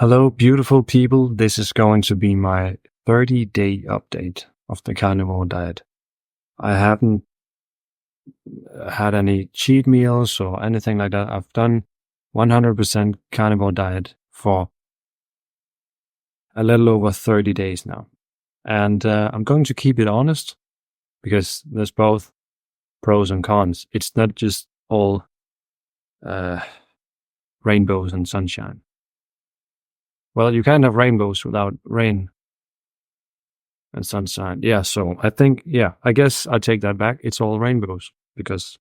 Hello, beautiful people. This is going to be my 30-day update of the carnivore diet. I haven't had any cheat meals or anything like that. I've done 100% carnivore diet for a little over 30 days now. And I'm going to keep it honest because there's both pros and cons. It's not just all rainbows and sunshine. Well, you can't have rainbows without rain and sunshine. Yeah, so I guess I take that back. It's all rainbows because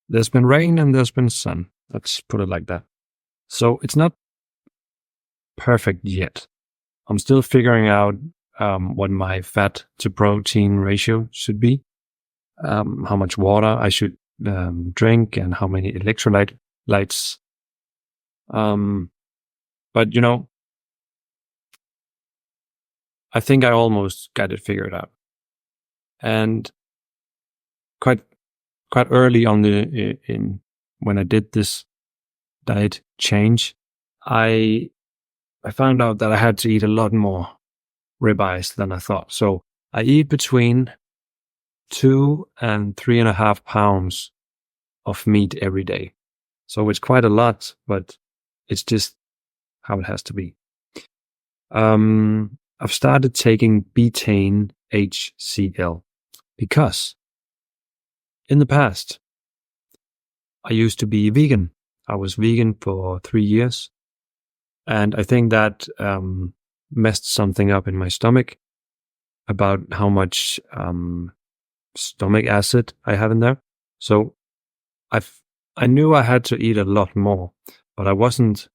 there's been rain and there's been sun. Let's put it like that. So it's not perfect yet. I'm still figuring out what my fat to protein ratio should be, how much water I should drink, and how many electrolytes. But I think I almost got it figured out. And quite early on when I did this diet change, I found out that I had to eat a lot more ribeyes than I thought. So I eat between 2 and 3.5 pounds of meat every day. So it's quite a lot, but it's just how it has to be. I've started taking betaine HCl because in the past, I used to be vegan. I was vegan for 3 years. And I think that messed something up in my stomach about how much stomach acid I have in there. So I knew I had to eat a lot more, but I wasn't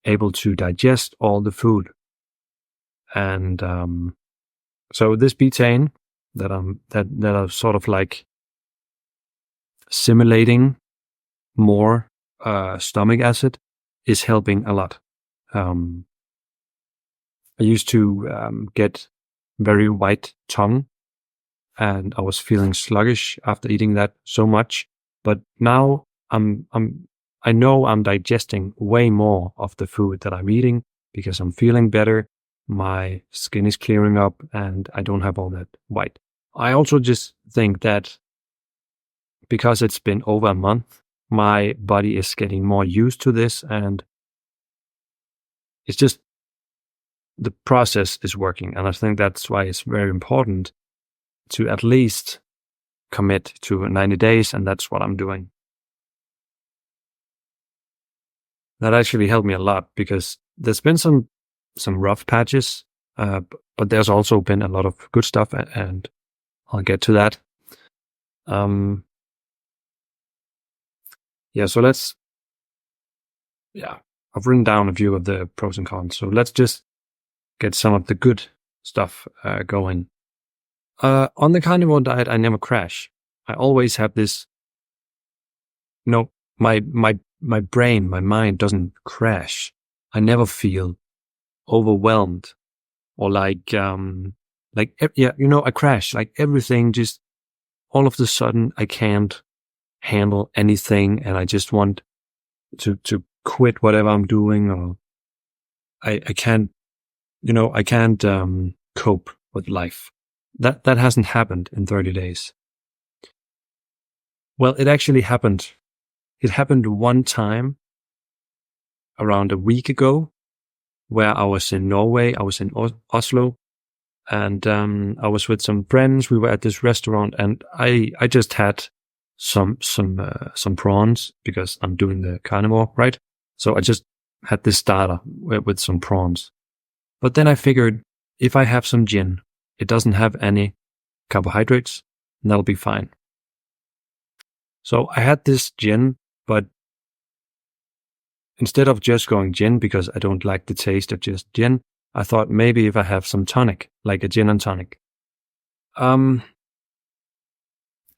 able to digest all the food. And so this betaine that I'm sort of like simulating more stomach acid is helping a lot. I used to get very white tongue, and I was feeling sluggish after eating that so much. But now I know I'm digesting way more of the food that I'm eating because I'm feeling better. My skin is clearing up and I don't have all that white. I also just think that because it's been over a month, my body is getting more used to this, and it's just the process is working. And I think that's why it's very important to at least commit to 90 days. And that's what I'm doing. That actually helped me a lot because there's been some rough patches, but there's also been a lot of good stuff, and I'll get to that. I've written down a few of the pros and cons. So let's just get some of the good stuff going. On the carnivore diet, I never crash. I always have this. My brain, my mind doesn't crash. I never feel overwhelmed or I crash. Like everything just all of a sudden I can't handle anything, and I just want to quit whatever I'm doing, or I can't cope with life. That hasn't happened in 30 days. Well, it actually happened. It happened one time around a week ago where I was in Norway. I was in Oslo, and I was with some friends. We were at this restaurant, and I just had some prawns because I'm doing the carnivore, right? So I just had this starter with some prawns. But then I figured if I have some gin, it doesn't have any carbohydrates, and that'll be fine. So I had this gin, but instead of just going gin, because I don't like the taste of just gin, I thought maybe if I have some tonic, like a gin and tonic. And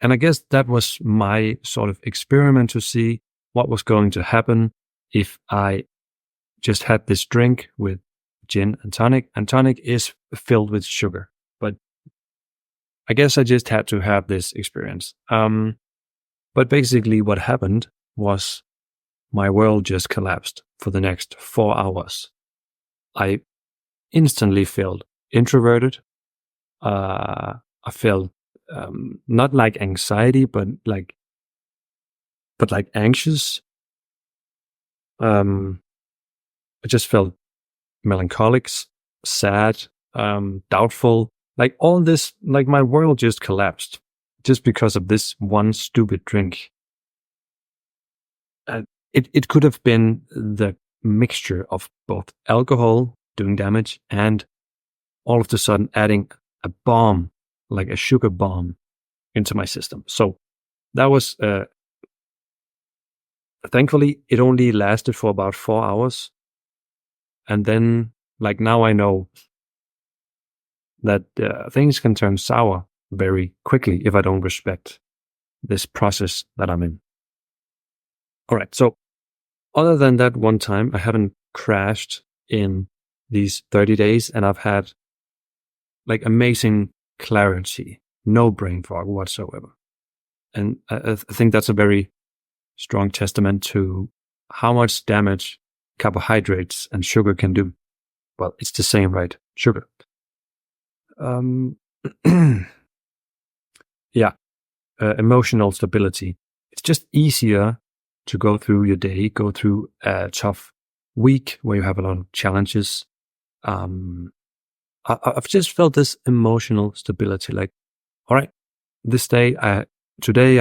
I guess that was my sort of experiment to see what was going to happen if I just had this drink with gin and tonic is filled with sugar. But I guess I just had to have this experience. But basically what happened was my world just collapsed for the next 4 hours. I instantly felt introverted. I felt not like anxiety, but like anxious. I just felt melancholic, sad, doubtful. Like all this, like my world just collapsed just because of this one stupid drink. It could have been the mixture of both alcohol doing damage and all of a sudden adding a bomb, like a sugar bomb, into my system. So that was, thankfully, it only lasted for about 4 hours. And then, like now I know that things can turn sour very quickly if I don't respect this process that I'm in. All right. So other than that one time, I haven't crashed in these 30 days, and I've had like amazing clarity, no brain fog whatsoever. And I think that's a very strong testament to how much damage carbohydrates and sugar can do. Well, it's the same, right? Sugar. Yeah. Emotional stability. It's just easier to go through your day, go through a tough week where you have a lot of challenges. I've just felt this emotional stability. Like, all right, today I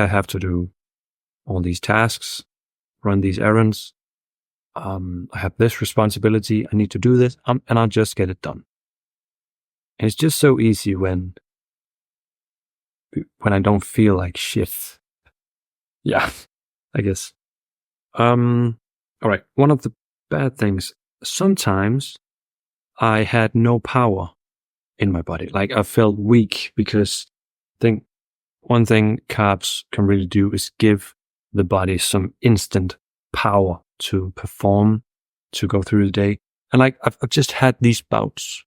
have to do all these tasks, run these errands. I have this responsibility. I need to do this, and I'll just get it done. And it's just so easy when I don't feel like shit. Yeah, I guess. All right. One of the bad things, sometimes I had no power in my body. Like I felt weak because I think one thing carbs can really do is give the body some instant power to perform, to go through the day. And like I've just had these bouts,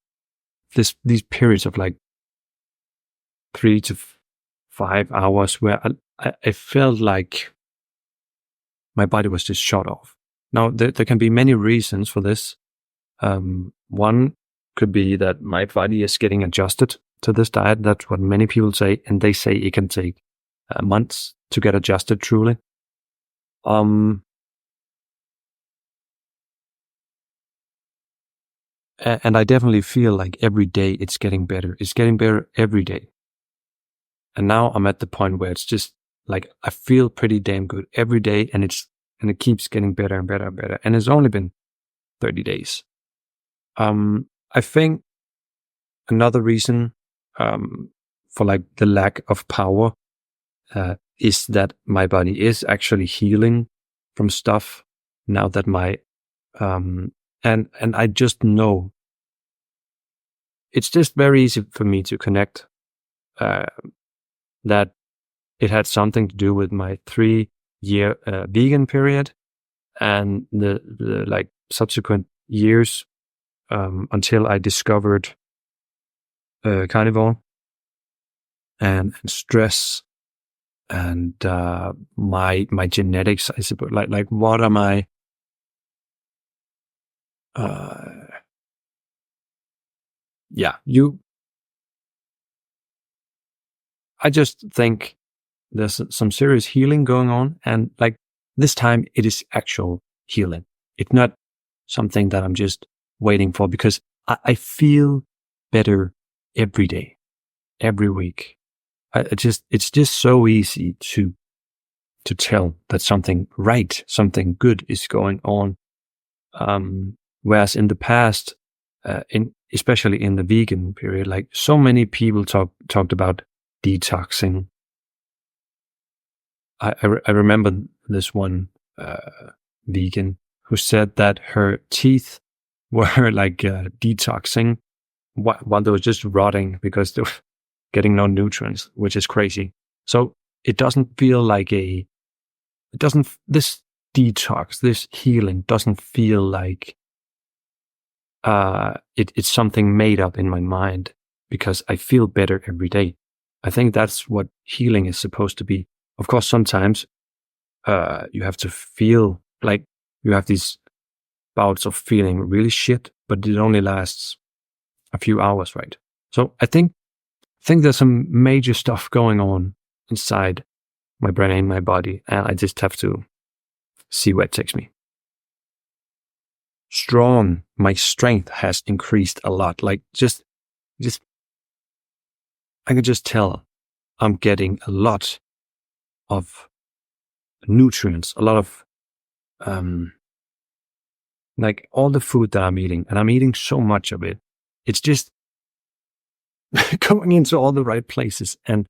these periods of like 3 to 5 hours where I felt like my body was just shut off. Now, there can be many reasons for this. One could be that my body is getting adjusted to this diet. That's what many people say. And they say it can take months to get adjusted truly. And I definitely feel like every day it's getting better. It's getting better every day. And now I'm at the point where it's just like I feel pretty damn good every day, and it keeps getting better and better and better. And it's only been 30 days. I think another reason for like the lack of power is that my body is actually healing from stuff now that my and I just know it's just very easy for me to connect that it had something to do with my 3-year vegan period and the like subsequent years until I discovered Carnivore and stress and my genetics, I suppose. Like what am I? I just think there's some serious healing going on, and like this time it is actual healing. It's not something that I'm just waiting for, because I feel better every day, every week. It's just so easy to tell that something good is going on. Whereas in the past, especially in the vegan period, like so many people talked about detoxing. I remember this one vegan who said that her teeth were like detoxing while they were just rotting because they were getting no nutrients, which is crazy. So it doesn't feel like this detox, this healing doesn't feel like it's something made up in my mind, because I feel better every day. I think that's what healing is supposed to be. Of course, sometimes you have to feel like you have these bouts of feeling really shit, but it only lasts a few hours, right? So I think there's some major stuff going on inside my brain and my body, and I just have to see where it takes me. My strength has increased a lot. Like just I can just tell I'm getting a lot of nutrients, a lot of like all the food that I'm eating, and I'm eating so much of it. It's just going into all the right places, and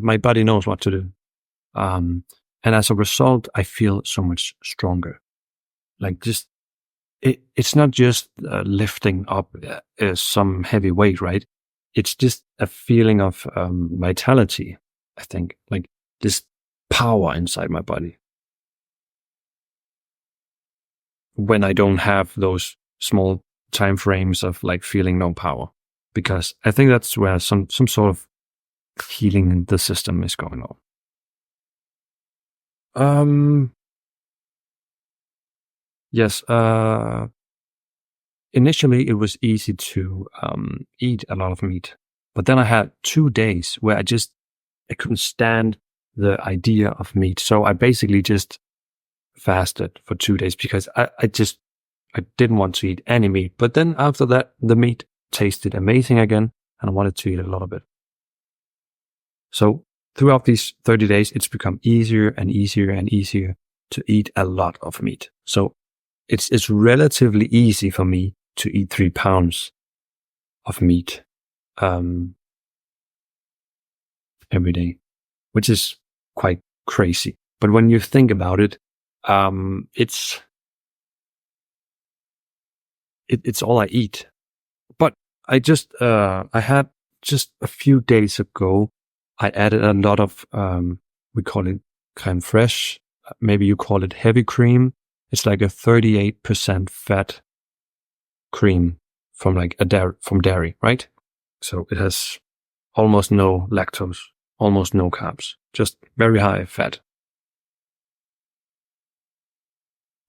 my body knows what to do. And as a result, I feel so much stronger. Like just it's not just lifting up some heavy weight, right? It's just a feeling of vitality. I think like this power inside my body when I don't have those small time frames of like feeling no power, because I think that's where some sort of healing in the system is going on. Yes. Initially, it was easy to eat a lot of meat, but then I had 2 days where I couldn't stand the idea of meat. So I basically just fasted for 2 days because I didn't want to eat any meat. But then after that, the meat tasted amazing again, and I wanted to eat a lot of it. So throughout these 30 days, it's become easier and easier and easier to eat a lot of meat. So it's relatively easy for me to eat 3 pounds of meat every day, which is quite crazy. But when you think about it, it's all I eat. But I had just a few days ago, I added a lot of, we call it crème fraîche. Maybe you call it heavy cream. It's like a 38% fat cream from like from dairy, right? So it has almost no lactose, almost no carbs, just very high fat.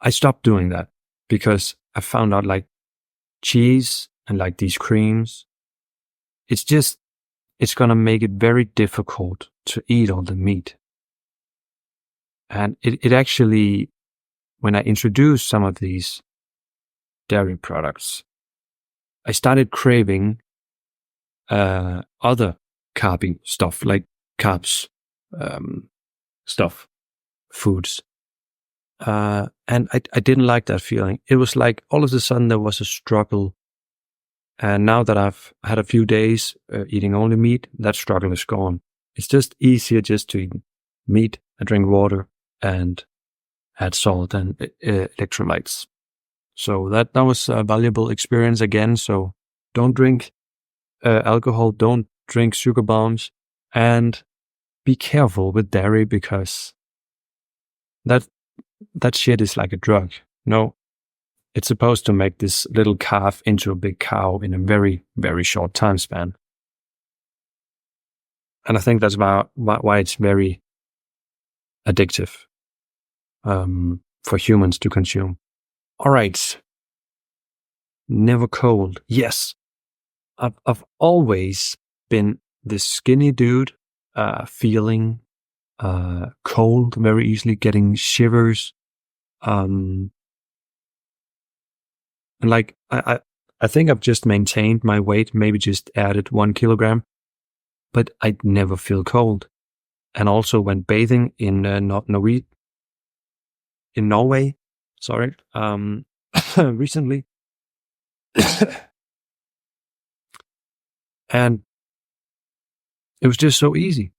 I stopped doing that because I found out like cheese and like these creams, it's going to make it very difficult to eat all the meat. And it actually, when I introduced some of these dairy products, I started craving other carby stuff, like carbs stuff, foods. And I didn't like that feeling. It was like all of a sudden there was a struggle. And now that I've had a few days eating only meat, that struggle is gone. It's just easier just to eat meat and drink water and add salt and electrolytes. So that was a valuable experience again. So don't drink alcohol, don't drink sugar bombs, and be careful with dairy because that shit is like a drug. No, it's supposed to make this little calf into a big cow in a very, very short time span. And I think that's why it's very addictive for humans to consume. All right. Never cold. Yes. I've always been this skinny dude, feeling cold very easily, getting shivers. And like, I think I've just maintained my weight, maybe just added 1 kilogram, but I never feel cold. And also when bathing in Norway, recently, and it was just so easy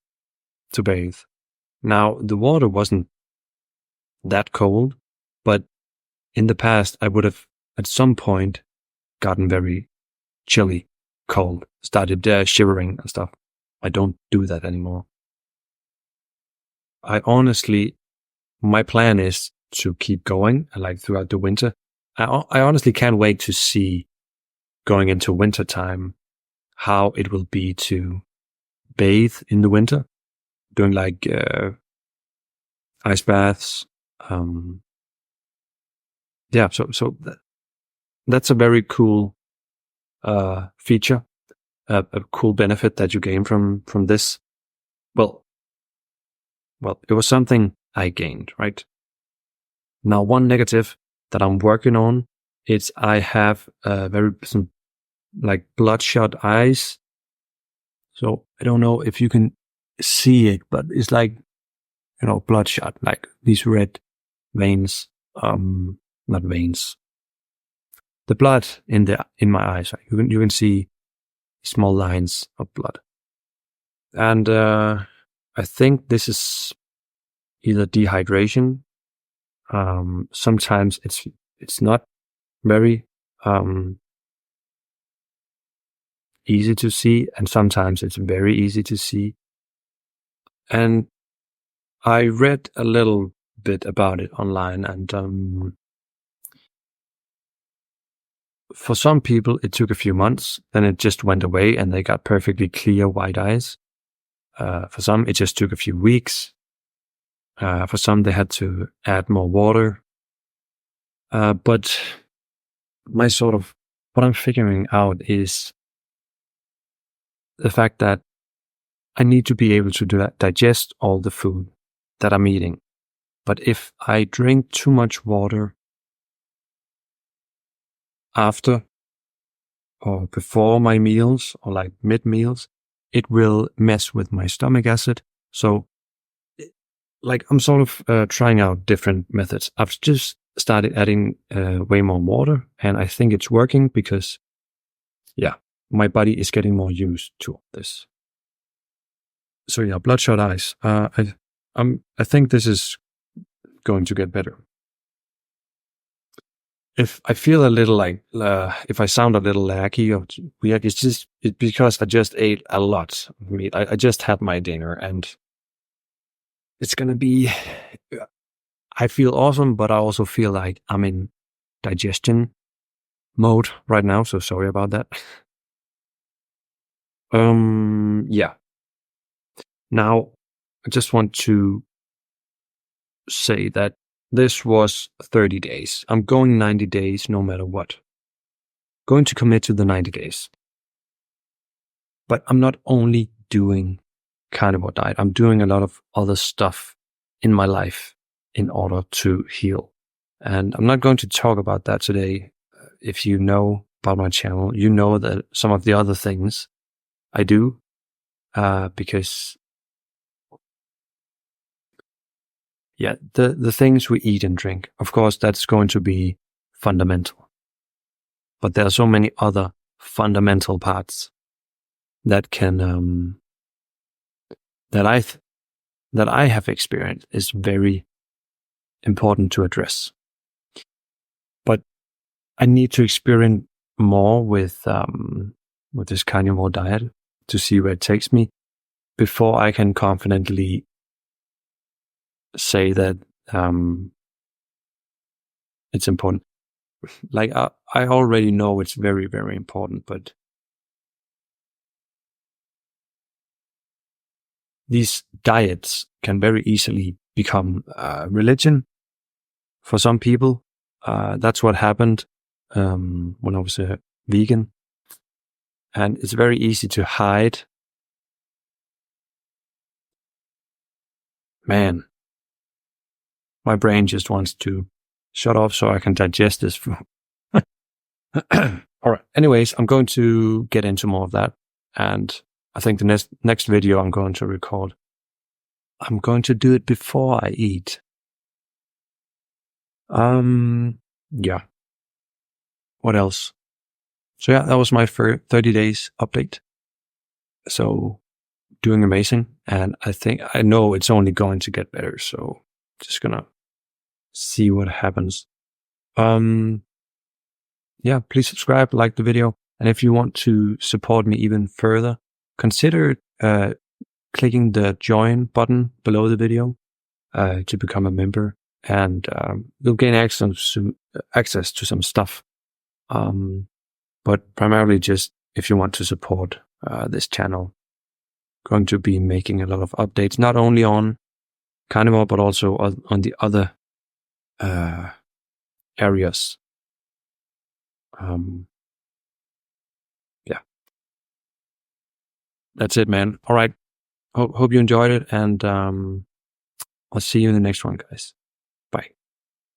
to bathe. Now, the water wasn't that cold, but in the past, I would have at some point gotten very chilly, cold, started shivering and stuff. I don't do that anymore. My plan is to keep going like throughout the winter. I honestly can't wait to see going into winter time how it will be to bathe in the winter, doing like ice baths, yeah, that's a very cool feature, a cool benefit that you gain from this. Well, it was something I gained, right? Now, one negative that I'm working on is I have some like bloodshot eyes. So I don't know if you can see it, but it's like, bloodshot, like these red veins, not veins, the blood in my eyes. Right? You can see small lines of blood. And I think this is either dehydration. Sometimes it's not very easy to see, and sometimes it's very easy to see. And I read a little bit about it online, and for some people it took a few months, then it just went away and they got perfectly clear white eyes. For some, it just took a few weeks. For some, they had to add more water. But what I'm figuring out is the fact that I need to be able to digest all the food that I'm eating. But if I drink too much water after or before my meals or like mid-meals, it will mess with my stomach acid. So like I'm sort of trying out different methods. I've just started adding way more water, and I think it's working because, yeah, my body is getting more used to this. So yeah, bloodshot eyes. I think this is going to get better. If I feel a little like, if I sound a little laggy or weird, it's because I just ate a lot of meat. I just had my dinner, and it's gonna be. I feel awesome, but I also feel like I'm in digestion mode right now. So sorry about that. Yeah. Now, I just want to say that this was 30 days. I'm going 90 days no matter what. Going to commit to the 90 days. But I'm not only doing carnivore diet. I'm doing a lot of other stuff in my life in order to heal. And I'm not going to talk about that today. If you know about my channel, you know that some of the other things I do, because yeah, the things we eat and drink, of course, that's going to be fundamental. But there are so many other fundamental parts that can, that I have experienced is very important to address. But I need to experience more with this carnivore diet to see where it takes me before I can confidently say that it's important. Like I already know it's very, very important, but these diets can very easily become religion for some people. That's what happened when I was a vegan. And it's very easy to hide. Man, my brain just wants to shut off so I can digest this food. All right. Anyways, I'm going to get into more of that. And I think the next video I'm going to record, I'm going to do it before I eat. Yeah. What else? So yeah, that was my 30 days update. So doing amazing. And I know it's only going to get better. So just gonna see what happens. Yeah, please subscribe, like the video. And if you want to support me even further, consider clicking the join button below the video to become a member, and you'll gain access to some stuff. But primarily just if you want to support this channel. Going to be making a lot of updates, not only on Carnivore, but also on the other areas. Yeah, that's it, man. All right. Hope you enjoyed it, and I'll see you in the next one, guys.